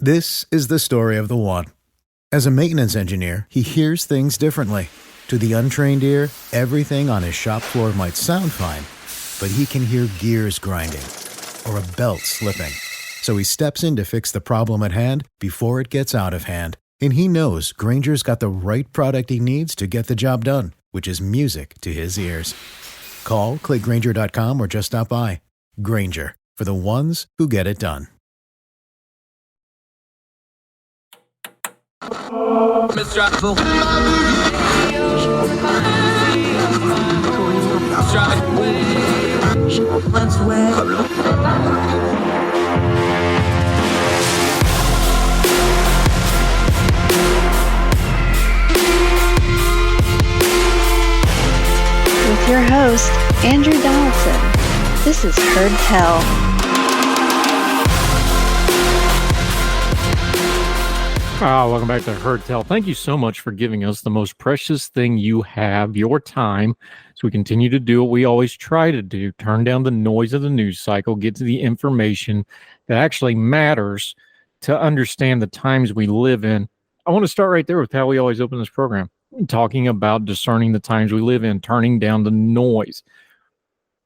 This is the story of the one. As a maintenance engineer, he hears things differently. To the untrained ear, everything on his shop floor might sound fine, but he can hear gears grinding or a belt slipping. So he steps in to fix the problem at hand before it gets out of hand. And he knows Grainger's got the right product he needs to get the job done, which is music to his ears. Call, click Grainger.com, or just stop by. Grainger, for the ones who get it done. With your host, Andrew Donaldson. This is Heard Tell. Welcome back to Heard Tell. Thank you so much for giving us the most precious thing you have, your time, so we continue to do what we always try to do, turn down the noise of the news cycle, get to the information that actually matters to understand the times we live in. I want to start right there with how we always open this program, talking about discerning the times we live in, turning down the noise.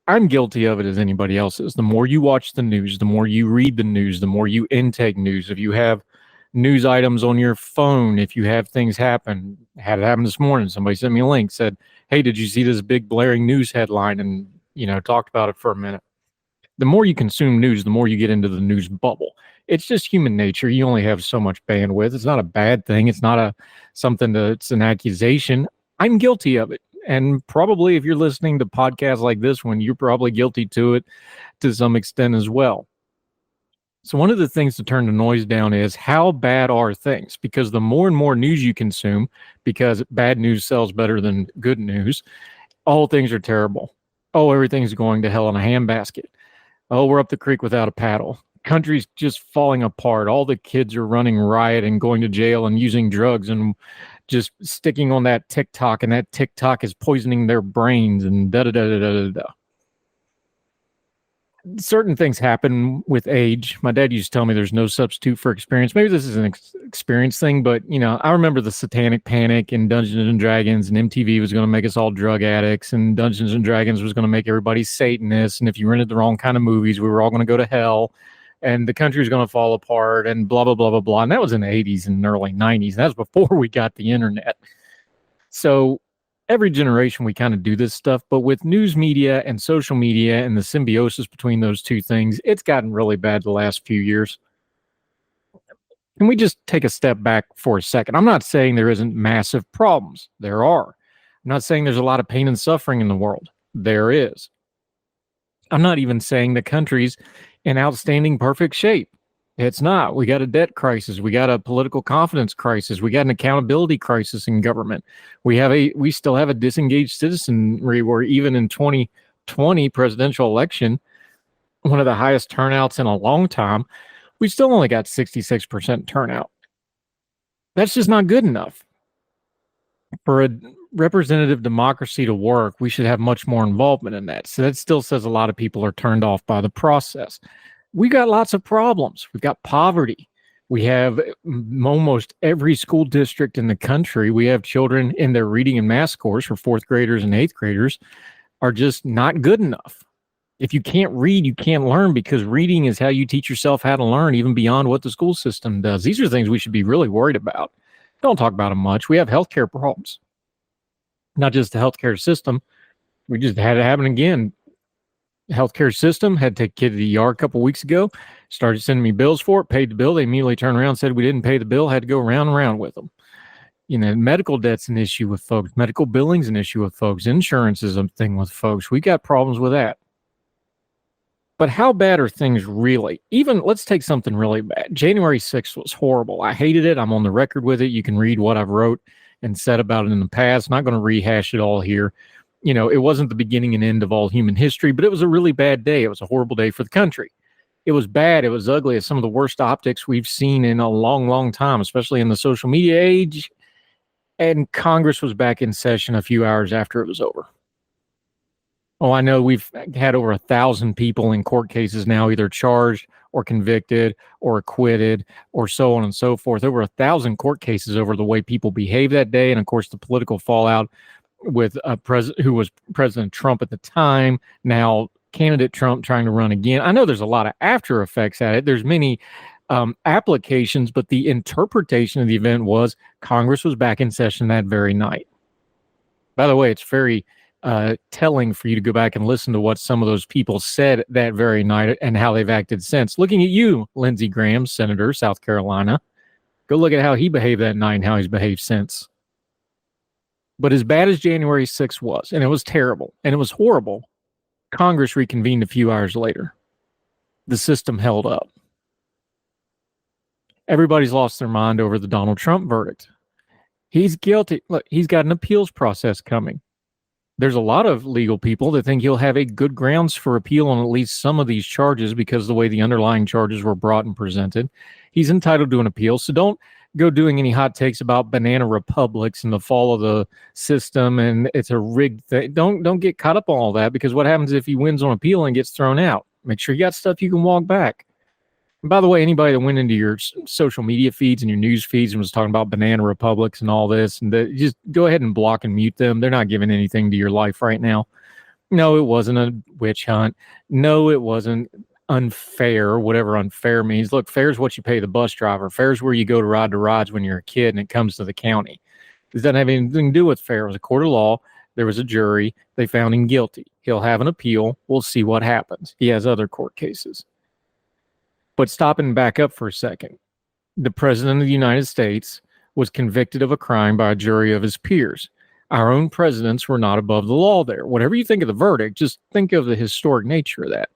I'm guilty of it as anybody else is. The more you watch the news, the more you read the news, the more you intake news. If you have news items on your phone, if you have things happen, had it happen this morning, somebody sent me a link, said, hey, did you see this big blaring news headline? And, talked about it for a minute. The more you consume news, the more you get into the news bubble. It's just human nature. You only have so much bandwidth. It's not a bad thing. It's not it's an accusation. I'm guilty of it. And probably if you're listening to podcasts like this one, you're probably guilty to it to some extent as well. So one of the things to turn the noise down is how bad are things? Because the more and more news you consume, because bad news sells better than good news, all things are terrible. Oh, everything's going to hell in a handbasket. Oh, we're up the creek without a paddle. Country's just falling apart. All the kids are running riot and going to jail and using drugs and just sticking on that TikTok, and that TikTok is poisoning their brains and da-da-da-da-da-da. Certain things happen with age. My dad used to tell me there's no substitute for experience. Maybe this is an experience thing, but I remember the satanic panic in Dungeons and Dragons, and MTV was going to make us all drug addicts, and Dungeons and Dragons was going to make everybody Satanists, and if you rented the wrong kind of movies, we were all going to go to hell, and the country was going to fall apart, and blah, blah, blah, blah, blah. And that was in the 80s and early 90s. And that was before we got the internet. So every generation we kind of do this stuff, but with news media and social media and the symbiosis between those two things, it's gotten really bad the last few years. Can we just take a step back for a second? I'm not saying there isn't massive problems. There are. I'm not saying there's a lot of pain and suffering in the world. There is. I'm not even saying the country's in outstanding perfect shape. It's not. We got a debt crisis. We got a political confidence crisis. We got an accountability crisis in government. We still have a disengaged citizenry where even in 2020 presidential election, one of the highest turnouts in a long time, we still only got 66% turnout. That's just not good enough. For a representative democracy to work, we should have much more involvement in that. So that still says a lot of people are turned off by the process. We got lots of problems. We've got poverty. We have almost every school district in the country. We have children in their reading and math scores for fourth graders and eighth graders are just not good enough. If you can't read, you can't learn, because reading is how you teach yourself how to learn, even beyond what the school system does. These are things we should be really worried about. Don't talk about them much. We have healthcare problems, not just the healthcare system. We just had it happen again. Healthcare system had to take a kid to the ER a couple weeks ago, started sending me bills for it, paid the bill. They immediately turned around and said we didn't pay the bill, had to go round and round with them. Medical debt's an issue with folks. Medical billing's an issue with folks. Insurance is a thing with folks. We got problems with that. But how bad are things really? Even, let's take something really bad. January 6th was horrible. I hated it. I'm on the record with it. You can read what I've wrote and said about it in the past. I'm not going to rehash it all here. It wasn't the beginning and end of all human history, but it was a really bad day. It was a horrible day for the country. It was bad. It was ugly. It's some of the worst optics we've seen in a long, long time, especially in the social media age. And Congress was back in session a few hours after it was over. Oh, I know we've had over 1,000 people in court cases now, either charged or convicted or acquitted or so on and so forth. Over 1,000 court cases over the way people behaved that day. And of course, the political fallout with who was President Trump at the time, now candidate Trump trying to run again. I know there's a lot of after effects at it. There's many applications, but the interpretation of the event was Congress was back in session that very night. By the way, it's very telling for you to go back and listen to what some of those people said that very night and how they've acted since. Looking at you, Lindsey Graham, Senator, South Carolina, go look at how he behaved that night and how he's behaved since. But as bad as January 6th was, and it was terrible, and it was horrible, Congress reconvened a few hours later. The system held up. Everybody's lost their mind over the Donald Trump verdict. He's guilty. Look, he's got an appeals process coming. There's a lot of legal people that think he'll have a good grounds for appeal on at least some of these charges because of the way the underlying charges were brought and presented. He's entitled to an appeal, so don't go doing any hot takes about banana republics and the fall of the system and it's a rigged thing. Don't get caught up on all that, because what happens if he wins on appeal and gets thrown out? Make sure you got stuff you can walk back. And by the way, anybody that went into your social media feeds and your news feeds and was talking about banana republics and all this, and just go ahead and block and mute them. They're not giving anything to your life right now. No, it wasn't a witch hunt. No, it wasn't unfair, whatever unfair means. Look, fair is what you pay the bus driver. Fair is where you go to ride the rides when you're a kid and it comes to the county. This doesn't have anything to do with fair. It was a court of law. There was a jury. They found him guilty. He'll have an appeal. We'll see what happens. He has other court cases. But stopping back up for a second, the President of the United States was convicted of a crime by a jury of his peers. Our own presidents were not above the law there. Whatever you think of the verdict, just think of the historic nature of that.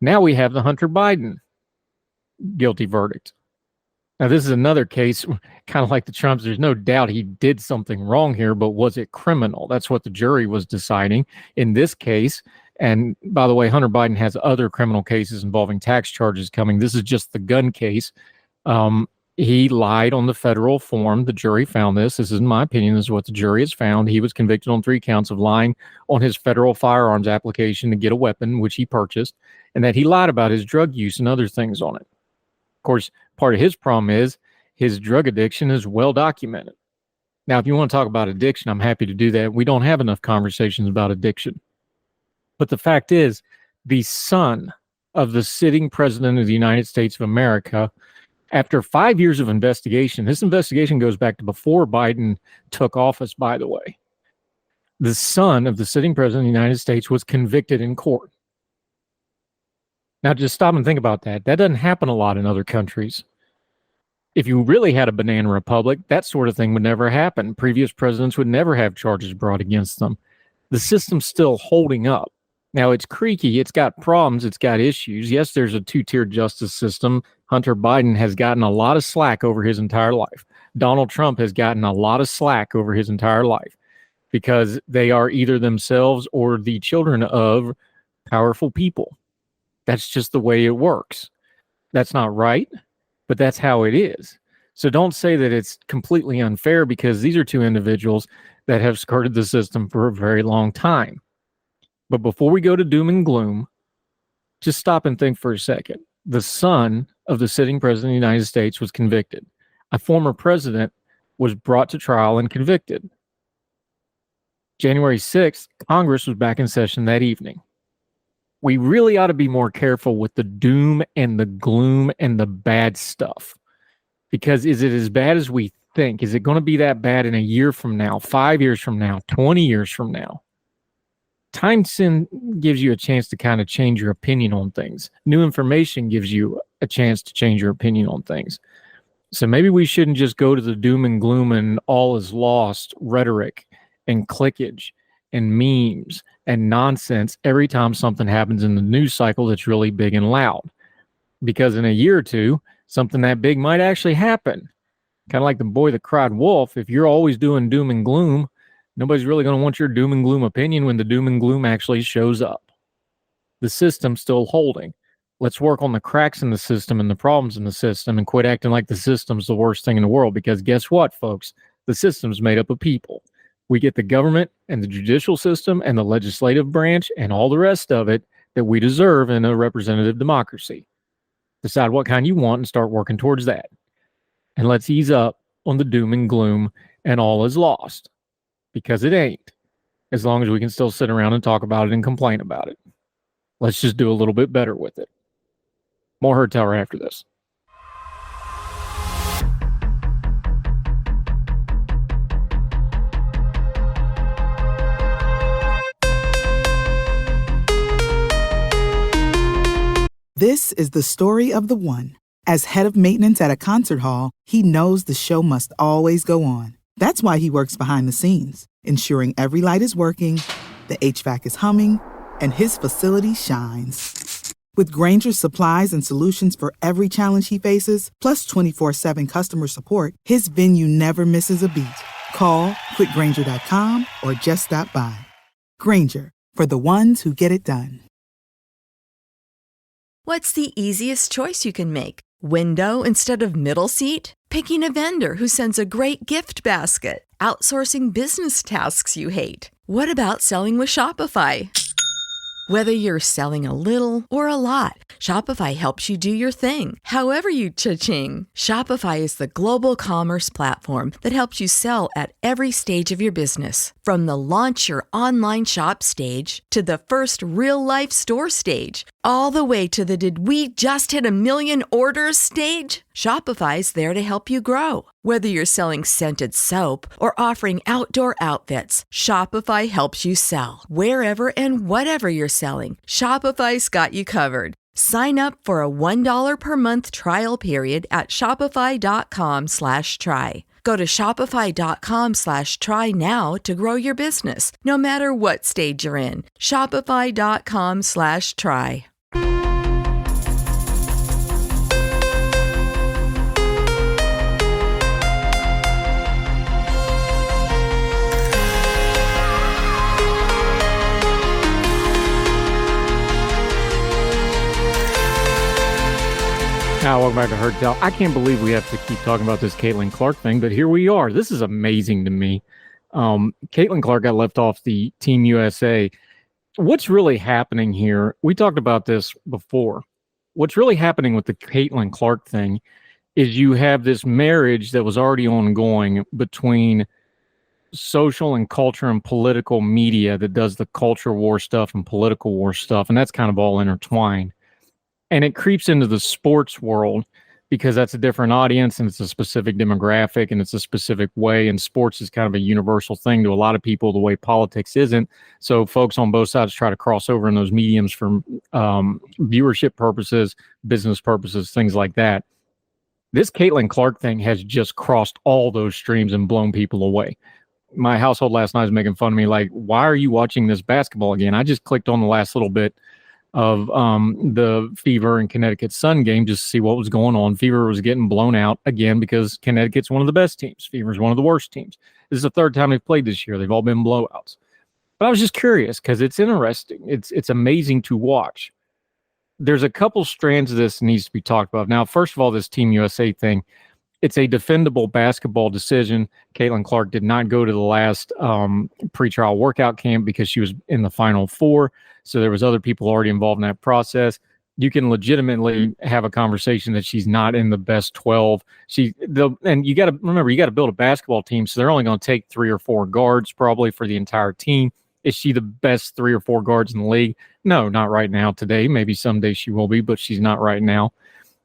Now we have the Hunter Biden guilty verdict. Now, this is another case, kind of like the Trumps. There's no doubt he did something wrong here, but was it criminal? That's what the jury was deciding in this case. And by the way, Hunter Biden has other criminal cases involving tax charges coming. This is just the gun case. He lied on the federal form. The jury found this. This is, in my opinion, this is what the jury has found. He was convicted on 3 counts of lying on his federal firearms application to get a weapon, which he purchased, and that he lied about his drug use and other things on it. Of course, part of his problem is his drug addiction is well documented. Now, if you want to talk about addiction, I'm happy to do that. We don't have enough conversations about addiction. But the fact is, the son of the sitting president of the United States of America, after 5 years of investigation, this investigation goes back to before Biden took office, by the way. The son of the sitting president of the United States was convicted in court. Now, just stop and think about that. That doesn't happen a lot in other countries. If you really had a banana republic, that sort of thing would never happen. Previous presidents would never have charges brought against them. The system's still holding up. Now, it's creaky. It's got problems. It's got issues. Yes, there's a 2-tiered justice system. Hunter Biden has gotten a lot of slack over his entire life. Donald Trump has gotten a lot of slack over his entire life because they are either themselves or the children of powerful people. That's just the way it works. That's not right, but that's how it is. So don't say that it's completely unfair, because these are 2 individuals that have skirted the system for a very long time. But before we go to doom and gloom, just stop and think for a second. The son of the sitting president of the United States was convicted. A former president was brought to trial and convicted. January 6th, Congress was back in session that evening. We really ought to be more careful with the doom and the gloom and the bad stuff. Because is it as bad as we think? Is it going to be that bad in a year from now, 5 years from now, 20 years from now? Time gives you a chance to kind of change your opinion on things. New information gives you a chance to change your opinion on things. So maybe we shouldn't just go to the doom and gloom and all is lost rhetoric and clickage and memes and nonsense every time something happens in the news cycle that's really big and loud. Because in a year or two, something that big might actually happen. Kind of like the boy that cried wolf. If you're always doing doom and gloom, nobody's really going to want your doom and gloom opinion when the doom and gloom actually shows up. The system's still holding. Let's work on the cracks in the system and the problems in the system and quit acting like the system's the worst thing in the world, because guess what, folks? The system's made up of people. We get the government and the judicial system and the legislative branch and all the rest of it that we deserve in a representative democracy. Decide what kind you want and start working towards that. And let's ease up on the doom and gloom and all is lost, because it ain't, as long as we can still sit around and talk about it and complain about it. Let's just do a little bit better with it. More Herd Tower after this. This is the story of the one. As head of maintenance at a concert hall, he knows the show must always go on. That's why he works behind the scenes, ensuring every light is working, the HVAC is humming, and his facility shines. With Grainger's supplies and solutions for every challenge he faces, plus 24/7 customer support, his venue never misses a beat. Call quickgrainger.com or just stop by. Grainger, for the ones who get it done. What's the easiest choice you can make? Window instead of middle seat? Picking a vendor who sends a great gift basket? Outsourcing business tasks you hate? What about selling with Shopify? Whether you're selling a little or a lot, Shopify helps you do your thing, however you cha-ching. Shopify is the global commerce platform that helps you sell at every stage of your business. From the launch your online shop stage to the first real-life store stage, all the way to the did we just hit 1 million orders stage. Shopify's there to help you grow. Whether you're selling scented soap or offering outdoor outfits, Shopify helps you sell. Wherever and whatever you're selling, Shopify's got you covered. Sign up for a $1 per month trial period at shopify.com/try. Go to shopify.com/try now to grow your business, no matter what stage you're in. Shopify.com/try. Now, welcome back to Herd Tell. I can't believe we have to keep talking about this Caitlin Clark thing, but here we are. This is amazing to me. Caitlin Clark got left off the Team USA. What's really happening here? We talked about this before. What's really happening with the Caitlin Clark thing is you have this marriage that was already ongoing between social and culture and political media that does the culture war stuff and political war stuff, and that's kind of all intertwined. And it creeps into the sports world because that's a different audience and it's a specific demographic and it's a specific way. And sports is kind of a universal thing to a lot of people the way politics isn't. So folks on both sides try to cross over in those mediums for viewership purposes, business purposes, things like that. This Caitlin Clark thing has just crossed all those streams and blown people away. My household last night was making fun of me like, why are you watching this basketball again? I just clicked on the last little bit of the Fever and Connecticut Sun game just to see what was going on. Fever was getting blown out again because Connecticut's one of the best teams. Fever's one of the worst teams. This is the third time they've played this year. They've all been blowouts. But I was just curious because it's interesting. It's amazing to watch. There's a couple strands of this that needs to be talked about. Now, first of all, this Team USA thing, it's a defendable basketball decision. Caitlin Clark did not go to the last pretrial workout camp because she was in the Final Four. So there was other people already involved in that process. You can legitimately have a conversation that she's not in the best 12. And you got to remember, you got to build a basketball team. So they're only going to take 3 or 4 guards probably for the entire team. Is she the best 3 or 4 guards in the league? No, not right now today. Maybe someday she will be, but she's not right now.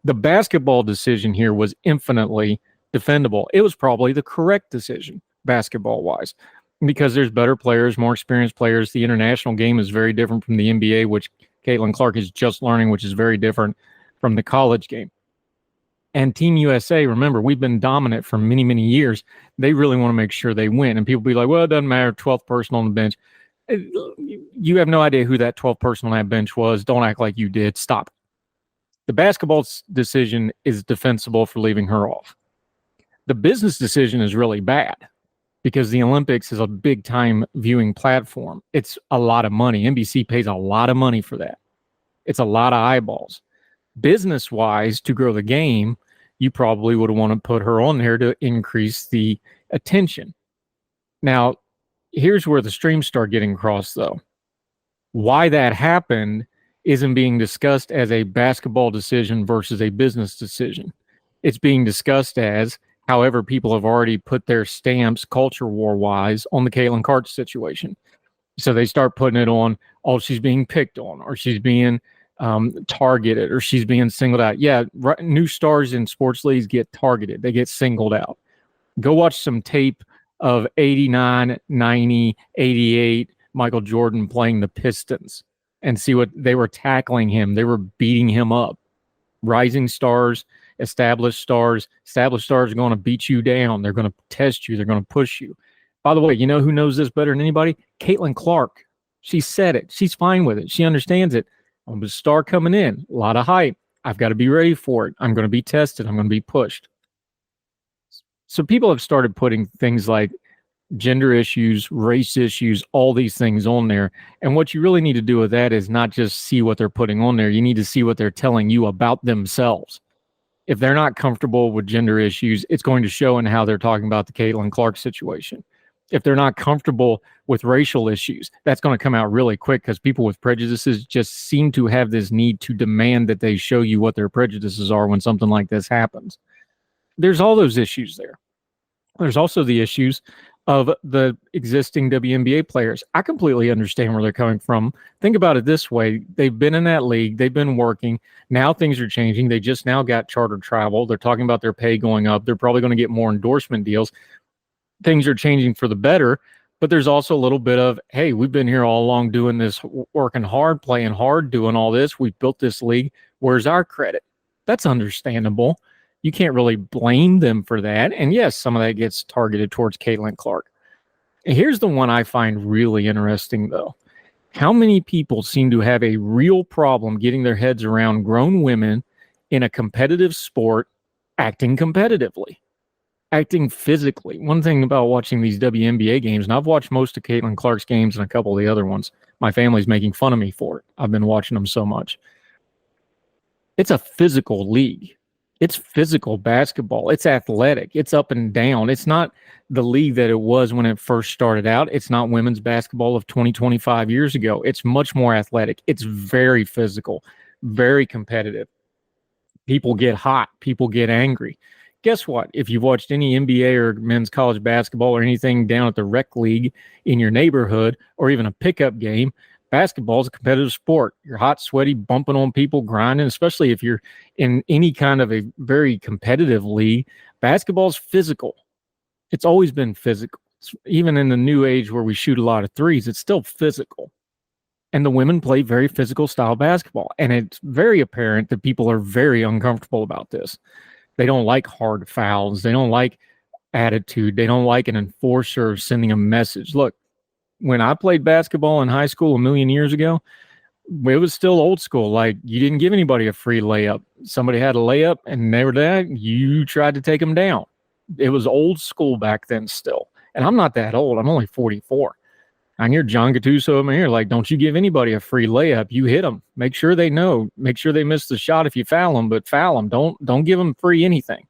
The basketball decision here was infinitely defendable. It was probably the correct decision basketball-wise because there's better players, more experienced players. The international game is very different from the NBA, which Caitlin Clark is just learning, which is very different from the college game. And Team USA, remember, we've been dominant for many, many years. They really want to make sure they win. And people be like, well, it doesn't matter, 12th person on the bench. You have no idea who that 12th person on that bench was. Don't act like you did. Stop. The basketball decision is defensible for leaving her off. The business decision is really bad because the Olympics is a big-time viewing platform. It's a lot of money. NBC pays a lot of money for that. It's a lot of eyeballs. Business-wise, to grow the game, you probably would want to put her on there to increase the attention. Now, here's where the streams start getting crossed, though. Why that happened isn't being discussed as a basketball decision versus a business decision. It's being discussed as, however, people have already put their stamps culture war wise on the Caitlin Clark situation. So they start putting it on, oh, she's being picked on, or she's being targeted, or she's being singled out. Yeah, new stars in sports leagues get targeted. They get singled out. Go watch some tape of 89, 90, 88 Michael Jordan playing the Pistons and see what they were tackling him. They were beating him up. Rising stars, established stars are going to beat you down. They're going to test you. They're going to push you. By the way, you know who knows this better than anybody? Caitlin Clark. She said it. She's fine with it. She understands it. I'm a star coming in. A lot of hype. I've got to be ready for it. I'm going to be tested. I'm going to be pushed. So people have started putting things like gender issues, race issues, all these things on there. And what you really need to do with that is not just see what they're putting on there. You need to see what they're telling you about themselves. If they're not comfortable with gender issues, it's going to show in how they're talking about the Caitlin Clark situation. If they're not comfortable with racial issues, that's going to come out really quick because people with prejudices just seem to have this need to demand that they show you what their prejudices are when something like this happens. There's all those issues there. There's also the issues of the existing WNBA players. I completely understand where they're coming from. Think about it this way. They've been in that league. They've been working. Now things are changing. They just now got charter travel. They're talking about their pay going up. They're probably going to get more endorsement deals. Things are changing for the better, but there's also a little bit of, hey, we've been here all along doing this, working hard, playing hard, doing all this. We've built this league. Where's our credit? That's understandable. You can't really blame them for that. And yes, some of that gets targeted towards Caitlin Clark. And here's the one I find really interesting, though. How many people seem to have a real problem getting their heads around grown women in a competitive sport acting competitively, acting physically? One thing about watching these WNBA games, and I've watched most of Caitlin Clark's games and a couple of the other ones. My family's making fun of me for it. I've been watching them so much. It's a physical league. It's physical basketball. It's athletic. It's up and down. It's not the league that it was when it first started out. It's not women's basketball of 20, 25 years ago. It's much more athletic. It's very physical, very competitive. People get hot. People get angry. Guess what? If you've watched any NBA or men's college basketball or anything down at the rec league in your neighborhood or even a pickup game, basketball is a competitive sport. You're hot, sweaty, bumping on people, grinding, especially if you're in any kind of a very competitive league. Basketball is physical. It's always been physical. Even in the new age where we shoot a lot of threes, it's still physical. And the women play very physical style basketball. And it's very apparent that people are very uncomfortable about this. They don't like hard fouls. They don't like attitude. They don't like an enforcer sending a message. Look, when I played basketball in high school a million years ago, it was still old school. Like, you didn't give anybody a free layup. Somebody had a layup and they were there, you tried to take them down. It was old school back then still. And I'm not that old. I'm only 44. I hear John Gattuso over here like, don't you give anybody a free layup. You hit them. Make sure they know. Make sure they miss the shot if you foul them, but foul them. Don't give them free anything.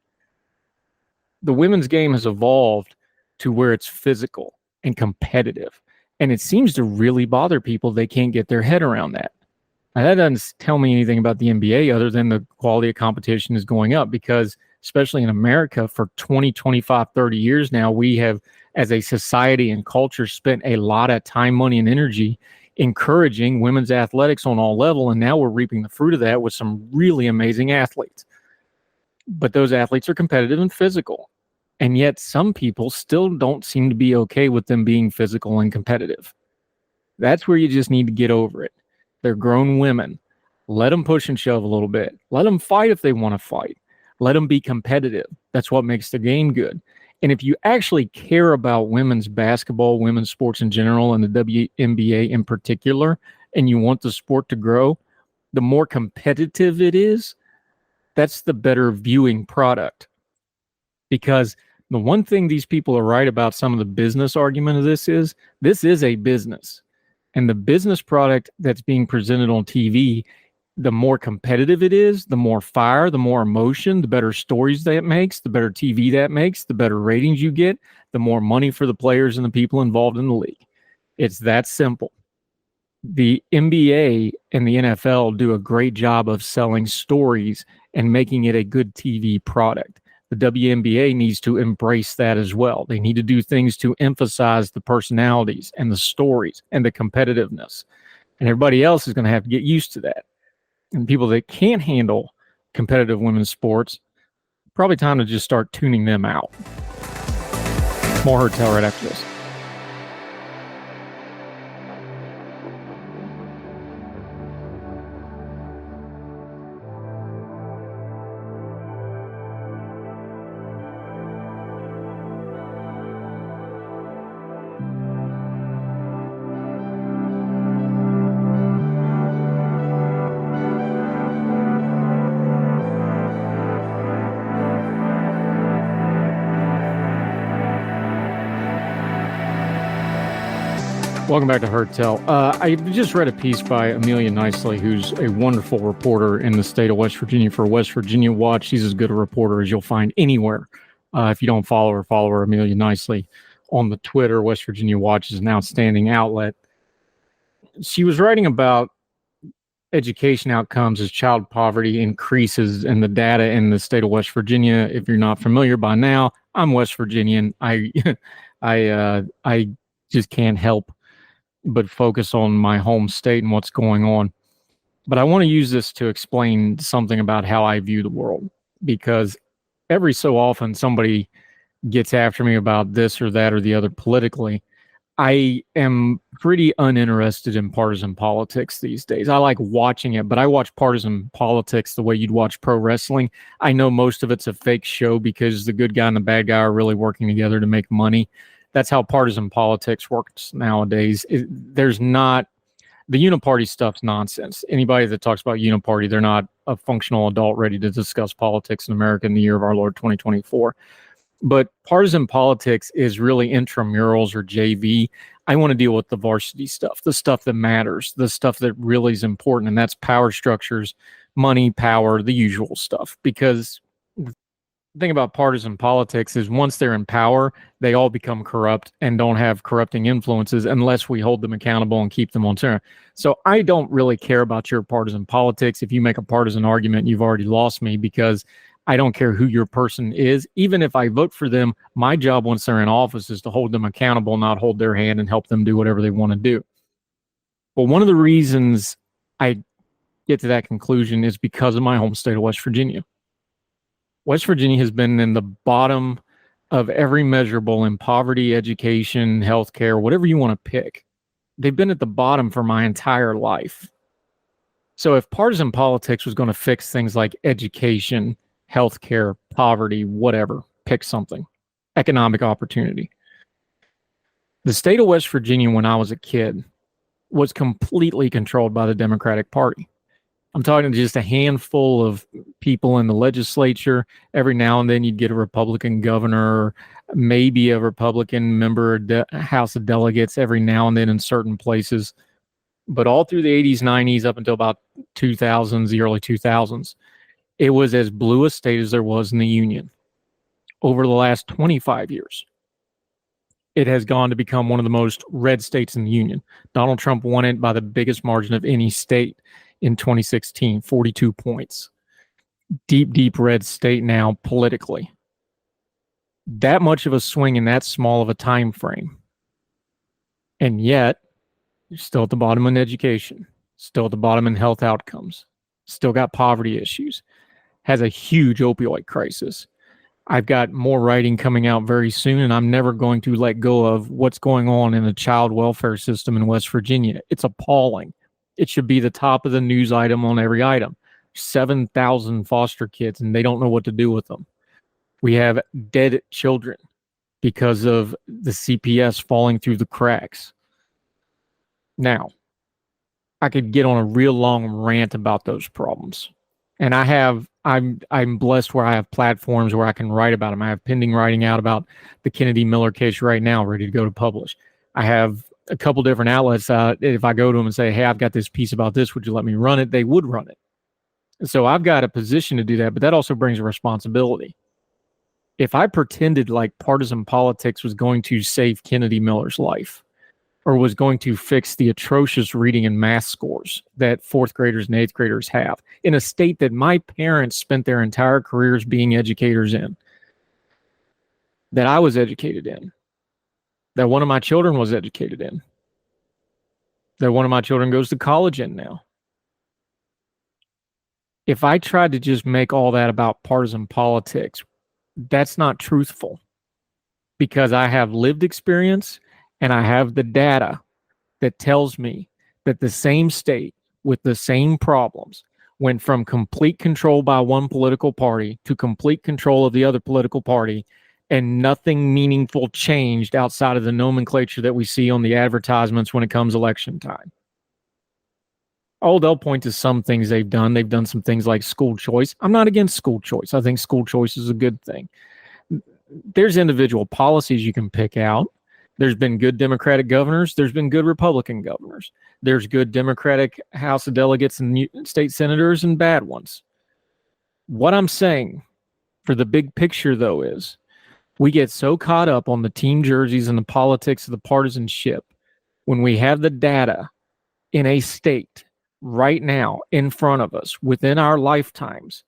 The women's game has evolved to where it's physical and competitive. And it seems to really bother people. They can't get their head around that. Now, that doesn't tell me anything about the NBA other than the quality of competition is going up because, especially in America, for 20, 25, 30 years now, we have, as a society and culture, spent a lot of time, money, and energy encouraging women's athletics on all levels. And now we're reaping the fruit of that with some really amazing athletes. But those athletes are competitive and physical. And yet some people still don't seem to be okay with them being physical and competitive. That's where you just need to get over it. They're grown women. Let them push and shove a little bit. Let them fight if they want to fight. Let them be competitive. That's what makes the game good. And if you actually care about women's basketball, women's sports in general, and the WNBA in particular, and you want the sport to grow, the more competitive it is, that's the better viewing product. Because the one thing these people are right about, some of the business argument of this is a business. And the business product that's being presented on TV, the more competitive it is, the more fire, the more emotion, the better stories that makes, the better TV that makes, the better ratings you get, the more money for the players and the people involved in the league. It's that simple. The NBA and the NFL do a great job of selling stories and making it a good TV product. The WNBA needs to embrace that as well. They need to do things to emphasize the personalities and the stories and the competitiveness. And everybody else is going to have to get used to that. And people that can't handle competitive women's sports, probably time to just start tuning them out. More Hurt Tell right after this. Welcome back to Hurt Tell. I just read a piece by Amelia Nicely, who's a wonderful reporter in the state of West Virginia for West Virginia Watch. She's as good a reporter as you'll find anywhere. If you don't follow her, Amelia Nicely on the Twitter. West Virginia Watch is an outstanding outlet. She was writing about education outcomes as child poverty increases and the data in the state of West Virginia. If you're not familiar by now, I'm West Virginian. I just can't help but focus on my home state and what's going on. But I want to use this to explain something about how I view the world, because every so often somebody gets after me about this or that or the other politically. I am pretty uninterested in partisan politics these days. I like watching it, but I watch partisan politics the way you'd watch pro wrestling. I know most of it's a fake show because the good guy and the bad guy are really working together to make money. That's how partisan politics works nowadays. There's not, the uniparty stuff's nonsense. Anybody that talks about uniparty, they're not a functional adult ready to discuss politics in America in the year of our Lord 2024. But partisan politics is really intramurals or JV. I want to deal with the varsity stuff, the stuff that matters, the stuff that really is important, and that's power structures, money, power, the usual stuff. Because the thing about partisan politics is once they're in power, they all become corrupt and don't have corrupting influences unless we hold them accountable and keep them on terror. So I don't really care about your partisan politics. If you make a partisan argument, you've already lost me, because I don't care who your person is. Even if I vote for them, my job once they're in office is to hold them accountable, not hold their hand and help them do whatever they want to do. But one of the reasons I get to that conclusion is because of my home state of West Virginia. West Virginia has been in the bottom of every measurable in poverty, education, healthcare, whatever you want to pick. They've been at the bottom for my entire life. So if partisan politics was going to fix things like education, healthcare, poverty, whatever, pick something, economic opportunity. The state of West Virginia, when I was a kid, was completely controlled by the Democratic Party. I'm talking just a handful of people in the legislature. Every now and then you'd get a Republican governor, maybe a Republican member of the House of Delegates every now and then in certain places. But all through the 80s, 90s, up until about 2000s, the early 2000s, it was as blue a state as there was in the Union. Over the last 25 years, it has gone to become one of the most red states in the Union. Donald Trump won it by the biggest margin of any state in 2016, 42 points. Deep, deep red state now politically. That much of a swing in that small of a time frame. And yet, you're still at the bottom in education, still at the bottom in health outcomes, still got poverty issues, has a huge opioid crisis. I've got more writing coming out very soon, and I'm never going to let go of what's going on in the child welfare system in West Virginia. It's appalling. It should be the top of the news item on every item. 7,000 foster kids, and they don't know what to do with them. We have dead children because of the CPS falling through the cracks. Now, I could get on a real long rant about those problems. And I'm blessed where I have platforms where I can write about them. I have pending writing out about the Kennedy Miller case right now, ready to go to publish. I have a couple different outlets. If I go to them and say, hey, I've got this piece about this, would you let me run it? They would run it. So I've got a position to do that, but that also brings a responsibility. If I pretended like partisan politics was going to save Kennedy Miller's life, or was going to fix the atrocious reading and math scores that fourth graders and eighth graders have in a state that my parents spent their entire careers being educators in, that I was educated in, that one of my children was educated in, that one of my children goes to college in now. If I tried to just make all that about partisan politics, that's not truthful, because I have lived experience and I have the data that tells me that the same state with the same problems went from complete control by one political party to complete control of the other political party, and nothing meaningful changed outside of the nomenclature that we see on the advertisements when it comes election time. Oh, they'll point to some things they've done. They've done some things like school choice. I'm not against school choice. I think school choice is a good thing. There's individual policies you can pick out. There's been good Democratic governors. There's been good Republican governors. There's good Democratic House of Delegates and state senators and bad ones. What I'm saying for the big picture, though, is we get so caught up on the team jerseys and the politics of the partisanship when we have the data in a state right now in front of us within our lifetimes,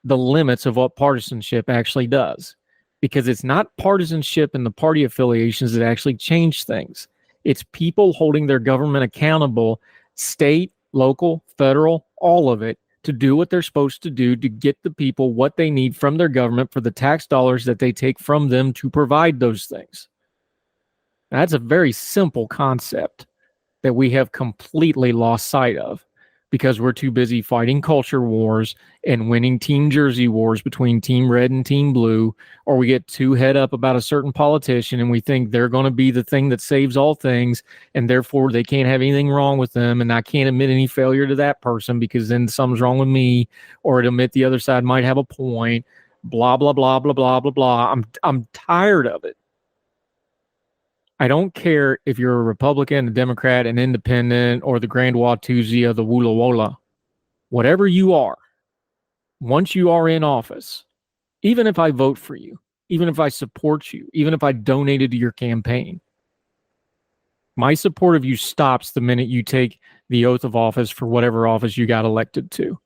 the limits of what partisanship actually does. Because it's not partisanship and the party affiliations that actually change things. It's people holding their government accountable, state, local, federal, all of it, to do what they're supposed to do to get the people what they need from their government for the tax dollars that they take from them to provide those things. That's a very simple concept that we have completely lost sight of, because we're too busy fighting culture wars and winning team jersey wars between team red and team blue, or we get too head up about a certain politician and we think they're going to be the thing that saves all things, and therefore they can't have anything wrong with them, and I can't admit any failure to that person because then something's wrong with me, or admit the other side might have a point, blah, blah, blah, blah, blah, blah, blah. I'm tired of it. I don't care if you're a Republican, a Democrat, an independent, or the Grand Watusi of the Woola Wola. Whatever you are, once you are in office, even if I vote for you, even if I support you, even if I donated to your campaign, my support of you stops the minute you take the oath of office for whatever office you got elected to.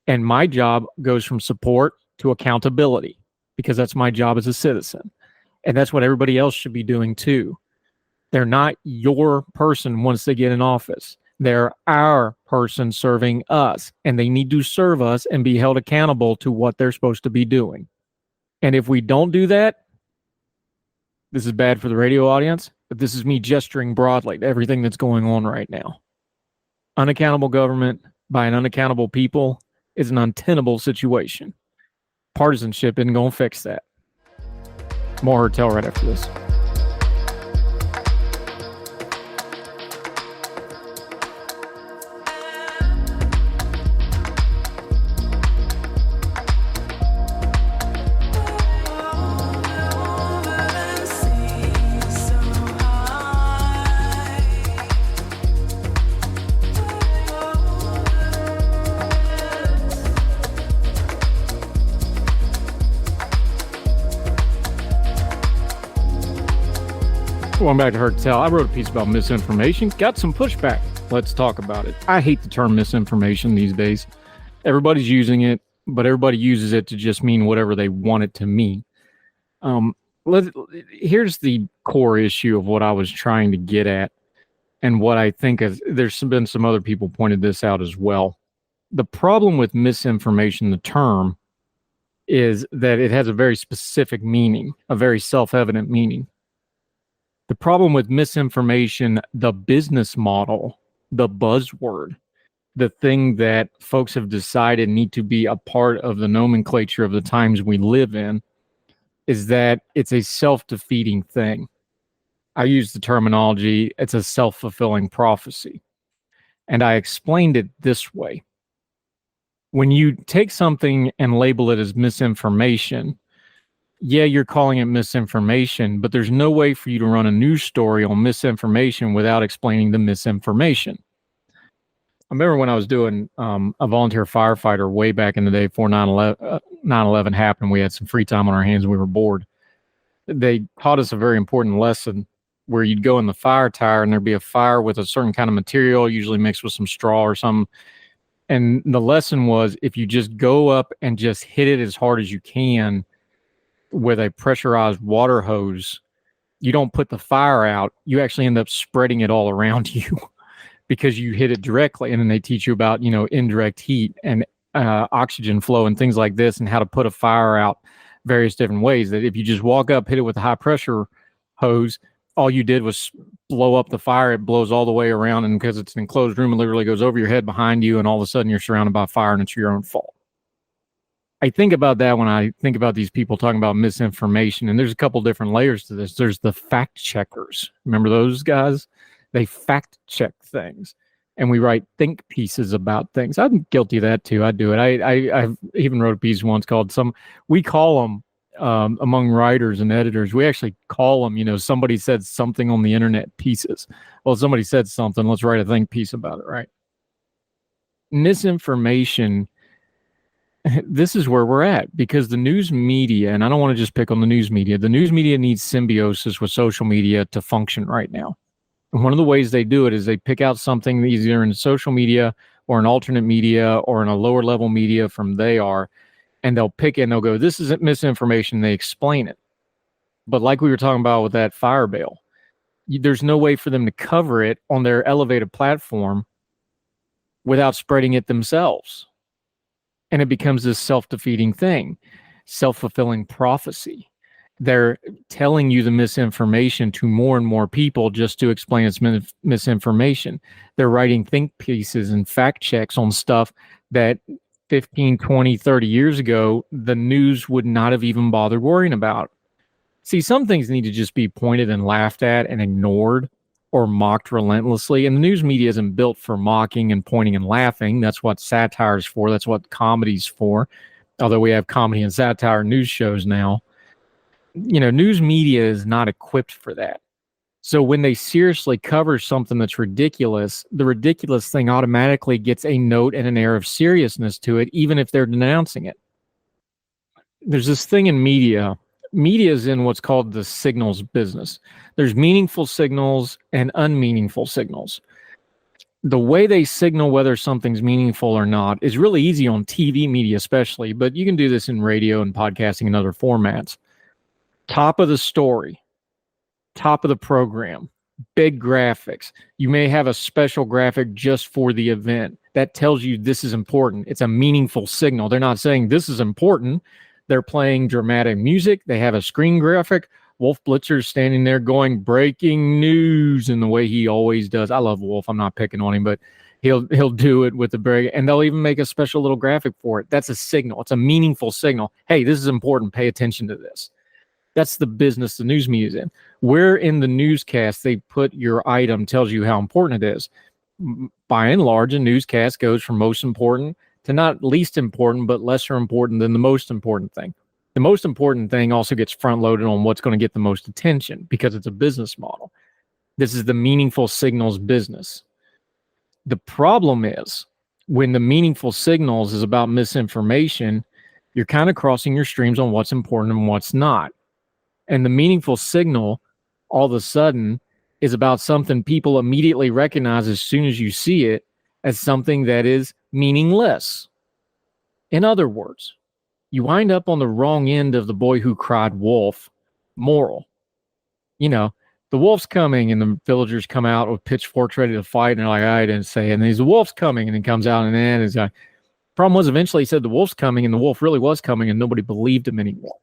And my job goes from support to accountability, because that's my job as a citizen. And that's what everybody else should be doing too. They're not your person once they get in office. They're our person serving us, and they need to serve us and be held accountable to what they're supposed to be doing. And if we don't do that, this is bad for the radio audience, but this is me gesturing broadly to everything that's going on right now. Unaccountable government by an unaccountable people is an untenable situation. Partisanship isn't going to fix that. More Hertel right after this. Welcome back to Hertel. I wrote a piece about misinformation. Got some pushback. Let's talk about it. I hate the term misinformation these days. Everybody's using it, but everybody uses it to just mean whatever they want it to mean. Here's the core issue of what I was trying to get at, and what I think is, there's been some other people pointed this out as well. The problem with misinformation, the term, is that it has a very specific meaning, a very self-evident meaning. The problem with misinformation, the business model, the buzzword, the thing that folks have decided need to be a part of the nomenclature of the times we live in, is that it's a self-defeating thing. I use the terminology, it's a self-fulfilling prophecy. And I explained it this way. When you take something and label it as misinformation, yeah, you're calling it misinformation, but there's no way for you to run a news story on misinformation without explaining the misinformation. I remember when I was doing a volunteer firefighter way back in the day before 9/11 happened, we had some free time on our hands and we were bored. They taught us a very important lesson where you'd go in the fire tire and there'd be a fire with a certain kind of material, usually mixed with some straw or something. And the lesson was, if you just go up and just hit it as hard as you can with a pressurized water hose, you don't put the fire out. You actually end up spreading it all around you because you hit it directly. And then they teach you about, indirect heat and oxygen flow and things like this, and how to put a fire out various different ways. That if you just walk up, hit it with a high pressure hose, all you did was blow up the fire. It blows all the way around, and because it's an enclosed room, it literally goes over your head, behind you, and all of a sudden you're surrounded by fire, and it's your own fault. I think about that when I think about these people talking about misinformation, and there's a couple different layers to this. There's the fact checkers. Remember those guys? They fact check things, and we write think pieces about things. I'm guilty of that too. I do it. I even wrote a piece once called we call them, among writers and editors, we actually call them, somebody said something on the internet pieces. Well, somebody said something, let's write a think piece about it, right? Misinformation, this is where we're at, because the news media, and I don't want to just pick on the news media needs symbiosis with social media to function right now. And one of the ways they do it is they pick out something either in social media or an alternate media or in a lower level media from and they'll pick it and they'll go, this isn't misinformation. They explain it. But like we were talking about with that fire bale, there's no way for them to cover it on their elevated platform without spreading it themselves. And it becomes this self-defeating thing, self-fulfilling prophecy. They're telling you the misinformation to more and more people just to explain its misinformation. They're writing think pieces and fact checks on stuff that 15, 20, 30 years ago, the news would not have even bothered worrying about. See, some things need to just be pointed and laughed at and ignored or mocked relentlessly. And the news media isn't built for mocking and pointing and laughing. That's what satire is for. That's what comedy's for. Although we have comedy and satire news shows now. News media is not equipped for that. So when they seriously cover something that's ridiculous, the ridiculous thing automatically gets a note and an air of seriousness to it, even if they're denouncing it. There's this thing in media. Media is in what's called the signals business. There's meaningful signals and unmeaningful signals. The way they signal whether something's meaningful or not is really easy on TV media especially, but you can do this in radio and podcasting and other formats. Top of the story. Top of the program, big graphics. You may have a special graphic just for the event that tells you this is important. It's a meaningful signal. They're not saying this is important. They're playing dramatic music. They have a screen graphic. Wolf Blitzer's standing there going breaking news in the way he always does. I love Wolf. I'm not picking on him, but he'll do it with the break, and they'll even make a special little graphic for it. That's a signal. It's a meaningful signal. Hey, this is important. Pay attention to this. That's the business the news media is in. Where in the newscast they put your item tells you how important it is. By and large, a newscast goes from most important to not least important, but lesser important than the most important thing. The most important thing also gets front loaded on what's going to get the most attention because it's a business model. This is the meaningful signals business. The problem is when the meaningful signals is about misinformation, you're kind of crossing your streams on what's important and what's not. And the meaningful signal, all of a sudden, is about something people immediately recognize as soon as you see it as something that is meaningless. In other words, you wind up on the wrong end of the boy who cried wolf moral. The wolf's coming, and the villagers come out with pitchforks ready to fight, and they're like, I didn't say it. And he's the wolf's coming, and he comes out, and then he's like, problem was eventually he said the wolf's coming, and the wolf really was coming, and nobody believed him anymore.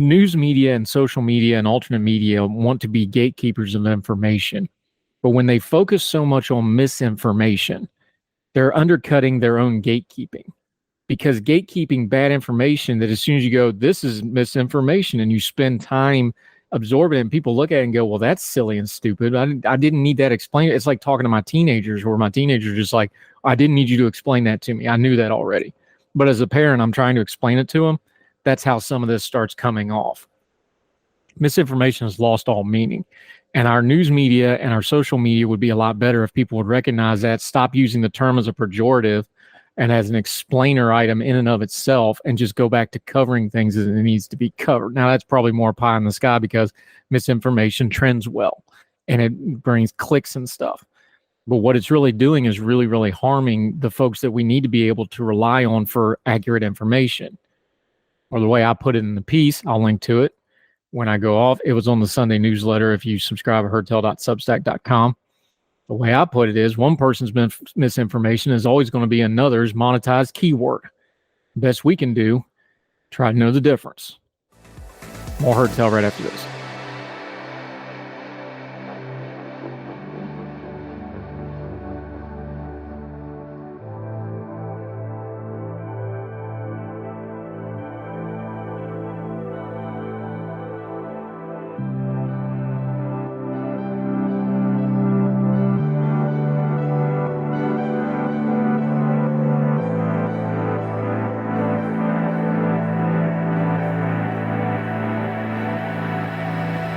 News media and social media and alternate media want to be gatekeepers of information. But when they focus so much on misinformation, they're undercutting their own gatekeeping. Because gatekeeping bad information that as soon as you go, this is misinformation, and you spend time absorbing it, and people look at it and go, well, that's silly and stupid. I didn't need that explained. It's like talking to my teenagers, where my teenagers are just like, I didn't need you to explain that to me. I knew that already. But as a parent, I'm trying to explain it to them. That's how some of this starts coming off. Misinformation has lost all meaning. And our news media and our social media would be a lot better if people would recognize that, stop using the term as a pejorative, and as an explainer item in and of itself, and just go back to covering things as it needs to be covered. Now, that's probably more pie in the sky because misinformation trends well and it brings clicks and stuff. But what it's really doing is really, really harming the folks that we need to be able to rely on for accurate information. Or the way I put it in the piece, I'll link to it when I go off. It was on the Sunday newsletter if you subscribe at herdtell.substack.com. The way I put it is one person's misinformation is always going to be another's monetized keyword. Best we can do, try to know the difference. More Herd Tell right after this.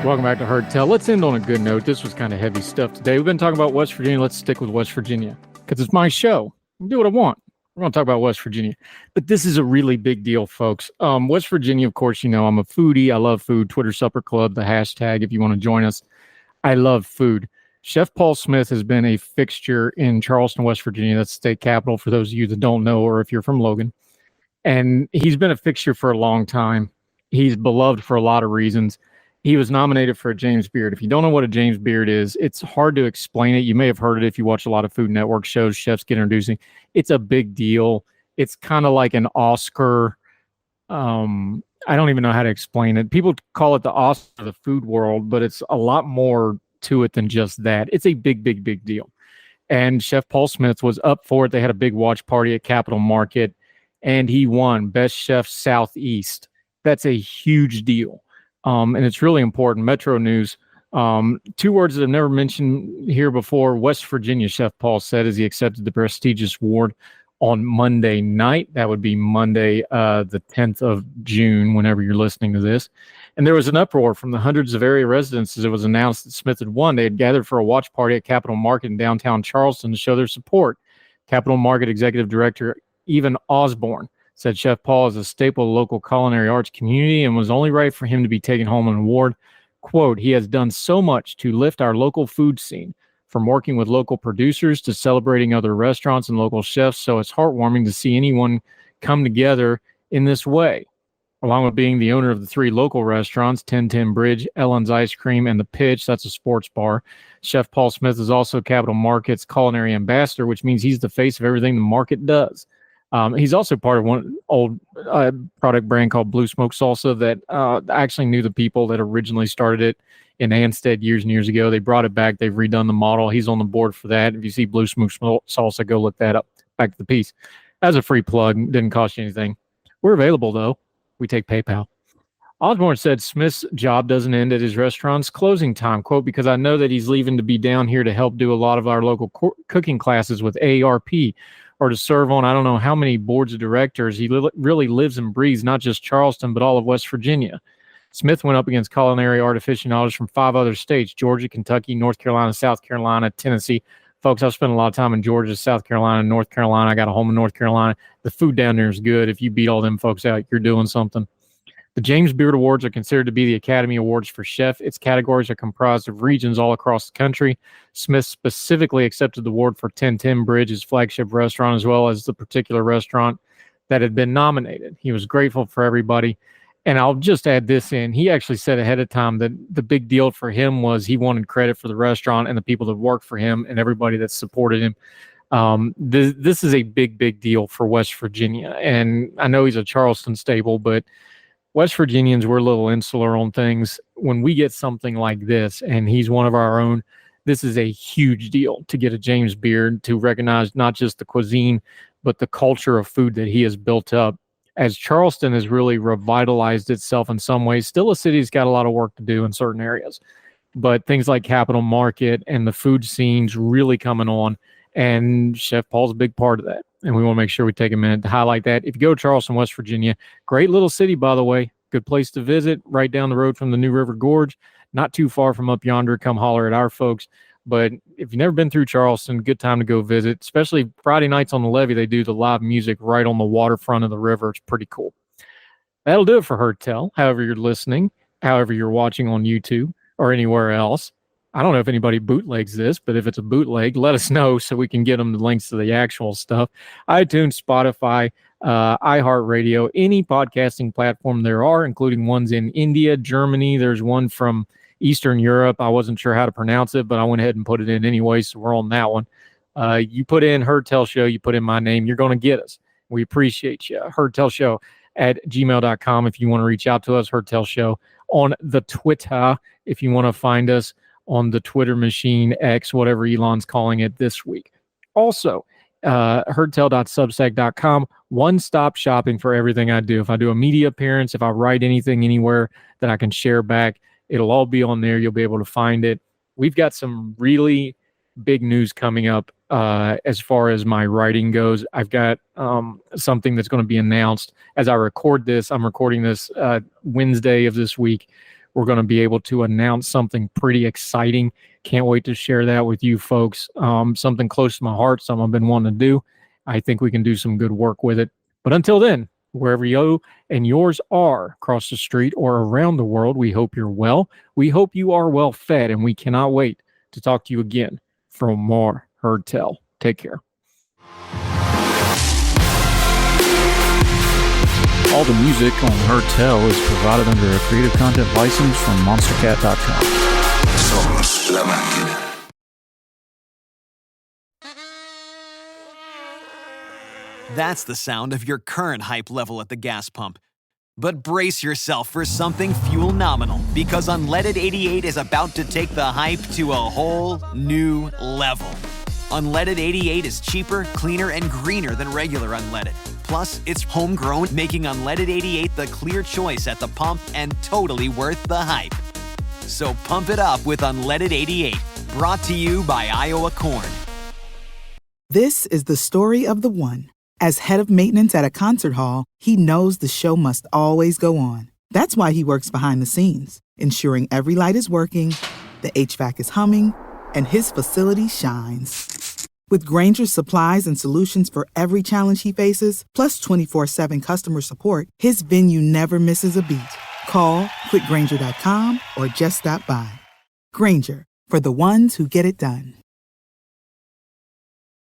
Welcome back to Herd Tell. Let's end on a good note. This was kind of heavy stuff today. We've been talking about West Virginia. Let's stick with West Virginia because it's my show. I do what I want. We're going to talk about West Virginia. But this is a really big deal, folks. West Virginia, of course, you know, I'm a foodie. I love food. Twitter Supper Club, the hashtag, if you want to join us. I love food. Chef Paul Smith has been a fixture in Charleston, West Virginia. That's the state capital for those of you that don't know, or if you're from Logan. And he's been a fixture for a long time. He's beloved for a lot of reasons. He was nominated for a James Beard. If you don't know what a James Beard is, it's hard to explain it. You may have heard it if you watch a lot of Food Network shows, chefs get introducing. It's a big deal. It's kind of like an Oscar. I don't even know how to explain it. People call it the Oscar of the food world, but it's a lot more to it than just that. It's a big, big, big deal. And Chef Paul Smith was up for it. They had a big watch party at Capitol Market, and he won Best Chef Southeast. That's a huge deal. And it's really important. Metro News, two words that I've never mentioned here before. West Virginia Chef Paul said as he accepted the prestigious award on Monday night. That would be Monday, the 10th of June, whenever you're listening to this. And there was an uproar from the hundreds of area residents as it was announced that Smith had won. They had gathered for a watch party at Capitol Market in downtown Charleston to show their support. Capitol Market Executive Director Evan Osborne said Chef Paul is a staple of the local culinary arts community and was only right for him to be taking home an award. Quote, he has done so much to lift our local food scene, from working with local producers to celebrating other restaurants and local chefs, so it's heartwarming to see anyone come together in this way. Along with being the owner of the three local restaurants, 1010 Bridge, Ellen's Ice Cream, and The Pitch, that's a sports bar, Chef Paul Smith is also Capitol Market's culinary ambassador, which means he's the face of everything the market does. He's also part of one old product brand called Blue Smoke Salsa that I actually knew the people that originally started it in Anstead years and years ago. They brought it back. They've redone the model. He's on the board for that. If you see Blue Smoke Salsa, go look that up. Back to the piece. As a free plug, didn't cost you anything. We're available, though. We take PayPal. Osborne said Smith's job doesn't end at his restaurant's closing time, quote, because I know that he's leaving to be down here to help do a lot of our local cooking classes with AARP, or to serve on I don't know how many boards of directors. He really lives and breathes not just Charleston, but all of West Virginia. Smith went up against culinary art aficionados from 5 other states: Georgia, Kentucky, North Carolina, South Carolina, Tennessee. Folks, I've spent a lot of time in Georgia, South Carolina, North Carolina. I got a home in North Carolina. The food down there is good. If you beat all them folks out, you're doing something. The James Beard Awards are considered to be the Academy Awards for Chef. Its categories are comprised of regions all across the country. Smith specifically accepted the award for 1010 Bridge, his flagship restaurant, as well as the particular restaurant that had been nominated. He was grateful for everybody. And I'll just add this in. He actually said ahead of time that the big deal for him was he wanted credit for the restaurant and the people that worked for him and everybody that supported him. This is a big, big deal for West Virginia. And I know he's a Charleston staple, but West Virginians, we're a little insular on things. When we get something like this, and he's one of our own, this is a huge deal to get a James Beard, to recognize not just the cuisine, but the culture of food that he has built up. As Charleston has really revitalized itself in some ways, still a city's got a lot of work to do in certain areas. But things like Capitol Market and the food scene's really coming on, and Chef Paul's a big part of that. And we want to make sure we take a minute to highlight that. If you go to Charleston, West Virginia, great little city, by the way, good place to visit, right down the road from the New River Gorge, not too far from up yonder. Come holler at our folks. But if you've never been through Charleston, good time to go visit, especially Friday nights on the levee. They do the live music right on the waterfront of the river. It's pretty cool. That'll do it for Heard Tell. However you're listening, however you're watching on YouTube or anywhere else. I don't know if anybody bootlegs this, but if it's a bootleg, let us know so we can get them the links to the actual stuff. iTunes, Spotify, iHeartRadio, any podcasting platform there are, including ones in India, Germany. There's one from Eastern Europe. I wasn't sure how to pronounce it, but I went ahead and put it in anyway, so we're on that one. You put in Heard Tell Show, you put in my name, you're going to get us. We appreciate you. Heard Tell Show at gmail.com if you want to reach out to us. Heard Tell Show on the Twitter if you want to find us on the Twitter machine, X, whatever Elon's calling it this week. Also, heardtell.substack.com, one-stop shopping for everything I do. If I do a media appearance, if I write anything anywhere that I can share back, it'll all be on there. You'll be able to find it. We've got some really big news coming up as far as my writing goes. I've got something that's going to be announced as I record this. I'm recording this Wednesday of this week. We're going to be able to announce something pretty exciting. Can't wait to share that with you folks. Something close to my heart, something I've been wanting to do. I think we can do some good work with it. But until then, wherever you and yours are across the street or around the world, we hope you're well. We hope you are well fed, and we cannot wait to talk to you again for more Heard Tell. Take care. All the music on Heard Tell is provided under a Creative Content license from monstercat.com. Somos la máquina. That's the sound of your current hype level at the gas pump. But brace yourself for something fuel nominal, because Unleaded 88 is about to take the hype to a whole new level. Unleaded 88 is cheaper, cleaner, and greener than regular unleaded. Plus, it's homegrown, making Unleaded 88 the clear choice at the pump and totally worth the hype. So pump it up with Unleaded 88, brought to you by Iowa Corn. This is the story of the one. As head of maintenance at a concert hall, he knows the show must always go on. That's why he works behind the scenes, ensuring every light is working, the HVAC is humming, and his facility shines. With Grainger's supplies and solutions for every challenge he faces, plus 24/7 customer support, his venue never misses a beat. Call quickgrainger.com or just stop by. Grainger, for the ones who get it done.